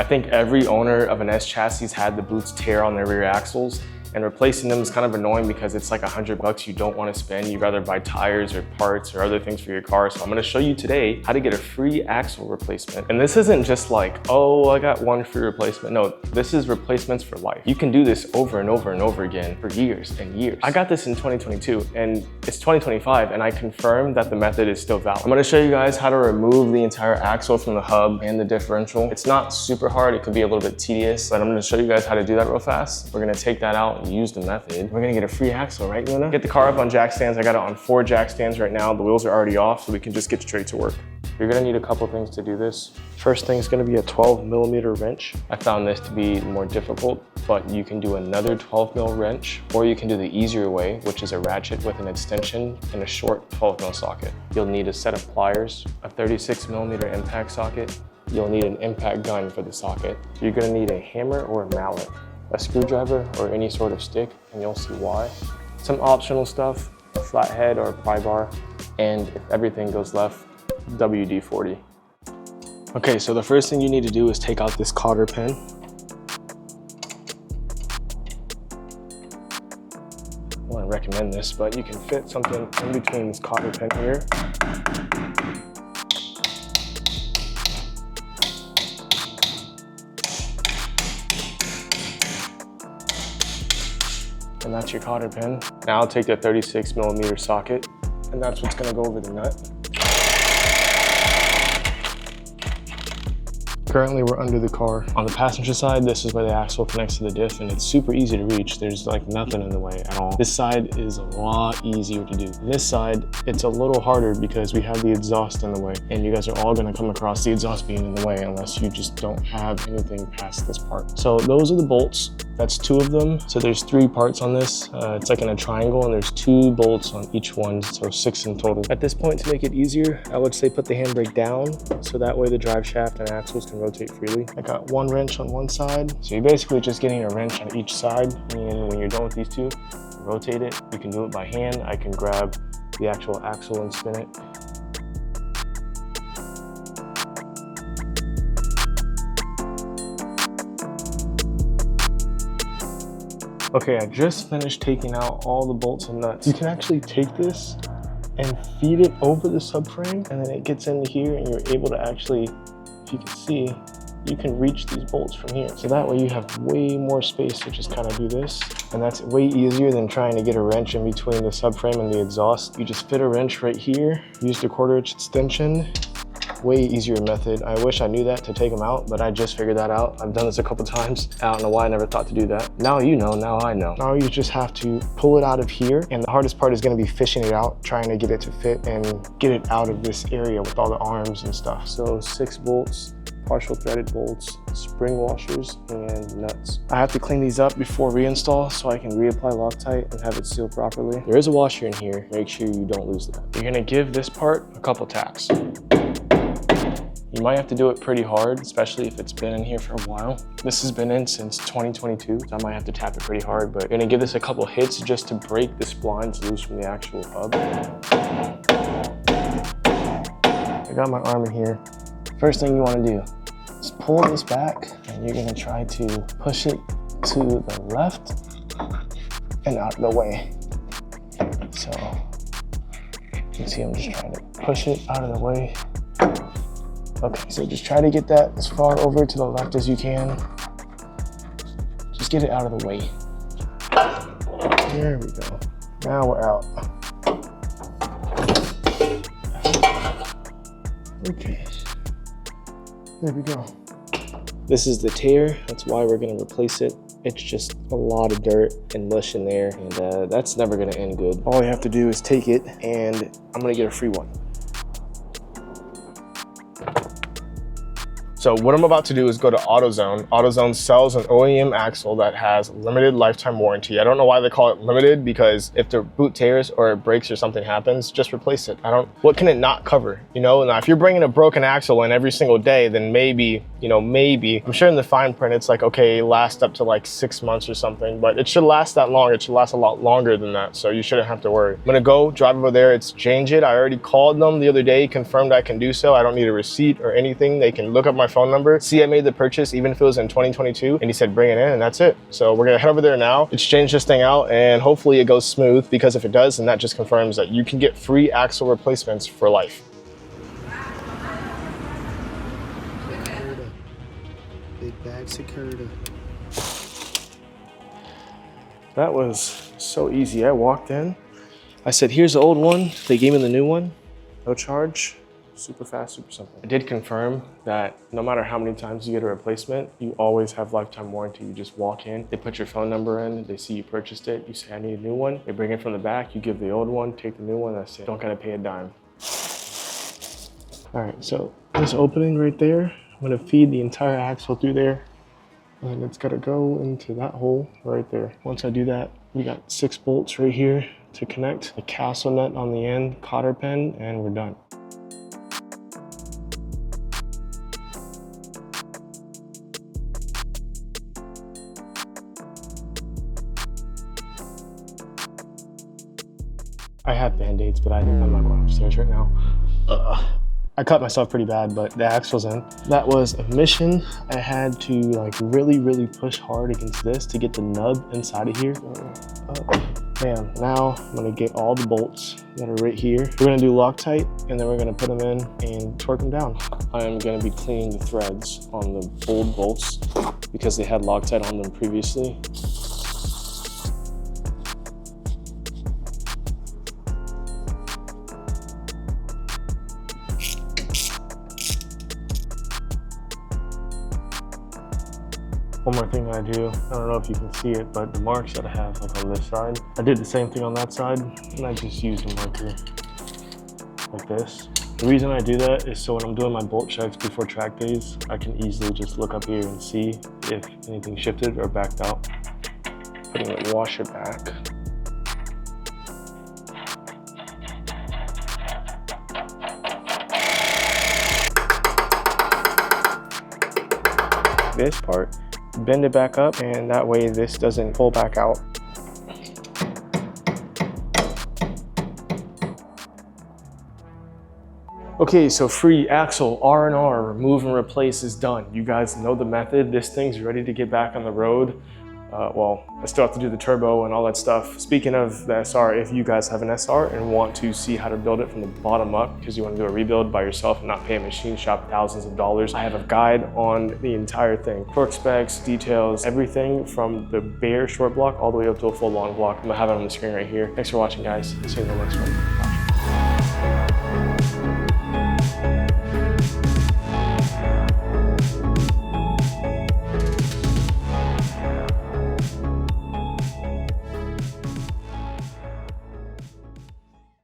I think every owner of an S chassis had the boots tear on their rear axles, and replacing them is kind of annoying because it's like $100 you don't want to spend. You'd rather buy tires or parts or other things for your car. So I'm going to show you today how to get a free axle replacement. And this isn't just like, oh, I got one free replacement. No, this is replacements for life. You can do this over and over and over again for years and years. I got this in 2022 and it's 2025 and I confirm that the method is still valid. I'm going to show you guys how to remove the entire axle from the hub and the differential. It's not super hard. It could be a little bit tedious, but I'm going to show you guys how to do that real fast. We're going to take that out and use the method. We're gonna get a free axle, right, Luna? Get the car up on jack stands. I got it on 4 jack stands right now. The wheels are already off, so we can just get straight to work. You're gonna need a couple things to do this. First thing is gonna be a 12mm wrench. I found this to be more difficult, but you can do another 12mm wrench, or you can do the easier way, which is a ratchet with an extension and a short 12mm socket. You'll need a set of pliers, a 36mm impact socket. You'll need an impact gun for the socket. You're gonna need a hammer or a mallet, a screwdriver or any sort of stick, and you'll see why. Some optional stuff, a flathead or a pry bar, and if everything goes left, WD-40. Okay, so the first thing you need to do is take out this cotter pin. I wouldn't recommend this, but you can fit something in between this cotter pin here. And that's your cotter pin. Now I'll take the 36mm socket, and that's what's gonna go over the nut. Currently, we're under the car. On the passenger side, this is where the axle connects to the diff, and it's super easy to reach. There's like nothing in the way at all. This side is a lot easier to do. This side, it's a little harder because we have the exhaust in the way, and you guys are all gonna come across the exhaust being in the way unless you just don't have anything past this part. So those are the bolts. That's 2 of them. So there's 3 parts on this. It's like in a triangle, and there's 2 bolts on each one, so 6 in total. At this point, to make it easier, I would say put the handbrake down, so that way the drive shaft and axles can rotate freely. I got 1 wrench on one side. So you're basically just getting a wrench on each side, and when you're done with these 2, rotate it. You can do it by hand. I can grab the actual axle and spin it. Okay, I just finished taking out all the bolts and nuts. You can actually take this and feed it over the subframe, and then it gets into here, and you're able to actually, if you can see, you can reach these bolts from here. So that way you have way more space to just kind of do this. And that's way easier than trying to get a wrench in between the subframe and the exhaust. You just fit a wrench right here, use the 1/4" extension. Way easier method. I wish I knew that to take them out, but I just figured that out. I've done this a couple times. I don't know why I never thought to do that. Now you know, now I know. Now you just have to pull it out of here, and the hardest part is gonna be fishing it out, trying to get it to fit and get it out of this area with all the arms and stuff. So 6 bolts, partial threaded bolts, spring washers, and nuts. I have to clean these up before reinstall so I can reapply Loctite and have it sealed properly. There is a washer in here. Make sure you don't lose that. You're gonna give this part a couple tacks. You might have to do it pretty hard, especially if it's been in here for a while. This has been in since 2022, so I might have to tap it pretty hard, but you're gonna give this a couple hits just to break the splines loose from the actual hub. I got my arm in here. First thing you wanna do is pull this back, and you're gonna try to push it to the left and out of the way. So you can see I'm just trying to push it out of the way. Okay, so just try to get that as far over to the left as you can. Just get it out of the way. There we go. Now we're out. Okay, there we go. This is the tear. That's why we're gonna replace it. It's just a lot of dirt and mush in there, and that's never gonna end good. All you have to do is take it, and I'm gonna get a free one. So what I'm about to do is go to AutoZone. AutoZone sells an OEM axle that has limited lifetime warranty. I don't know why they call it limited, because if the boot tears or it breaks or something happens, just replace it. What can it not cover? You know, now if you're bringing a broken axle in every single day, then maybe, you know, maybe. I'm sure in the fine print, it's like, okay, last up to like 6 months or something, but it should last that long. It should last a lot longer than that, so you shouldn't have to worry. I'm gonna go drive over there, exchange it. I already called them the other day, confirmed I can do so. I don't need a receipt or anything. They can look up my phone number, see I made the purchase, even if it was in 2022, and he said bring it in, and that's it. So we're gonna head over there now, exchange this thing out, and hopefully it goes smooth, because if it does, then that just confirms that you can get free axle replacements for life. Big bag Security. That was so easy. I walked in, I said, here's the old one. They gave me the new one, no charge, super fast, super simple. I did confirm that no matter how many times you get a replacement, you always have lifetime warranty. You just walk in, they put your phone number in, they see you purchased it, you say, I need a new one. They bring it from the back, you give the old one, take the new one, that's it. Don't gotta pay a dime. All right, so this opening right there, I'm gonna feed the entire axle through there, and it's gotta go into that hole right there. Once I do that, we got 6 bolts right here to connect, the castle nut on the end, cotter pin, and we're done. I have Band-Aids, but I'm not going upstairs right now. I cut myself pretty bad, but the axle's in. That was a mission. I had to like really push hard against this to get the nub inside of here. Man, now I'm gonna get all the bolts that are right here. We're gonna do Loctite, and then we're gonna put them in and torque them down. I am gonna be cleaning the threads on the old bolts because they had Loctite on them previously. One more thing that I do, I don't know if you can see it, but the marks that I have like on this side, I did the same thing on that side, and I just used a marker like this. The reason I do that is so when I'm doing my bolt checks before track days, I can easily just look up here and see if anything shifted or backed out. Putting the washer back. This part, bend it back up, and that way this doesn't pull back out. Okay, so free axle R&R, remove and replace, is done. You guys know the method. This thing's ready to get back on the road. Well, I still have to do the turbo and all that stuff. Speaking of the SR, if you guys have an SR and want to see how to build it from the bottom up, because you want to do a rebuild by yourself and not pay a machine shop thousands of dollars, I have a guide on the entire thing. Torque specs, details, everything from the bare short block all the way up to a full long block. I'm gonna have it on the screen right here. Thanks for watching, guys. See you in the next one.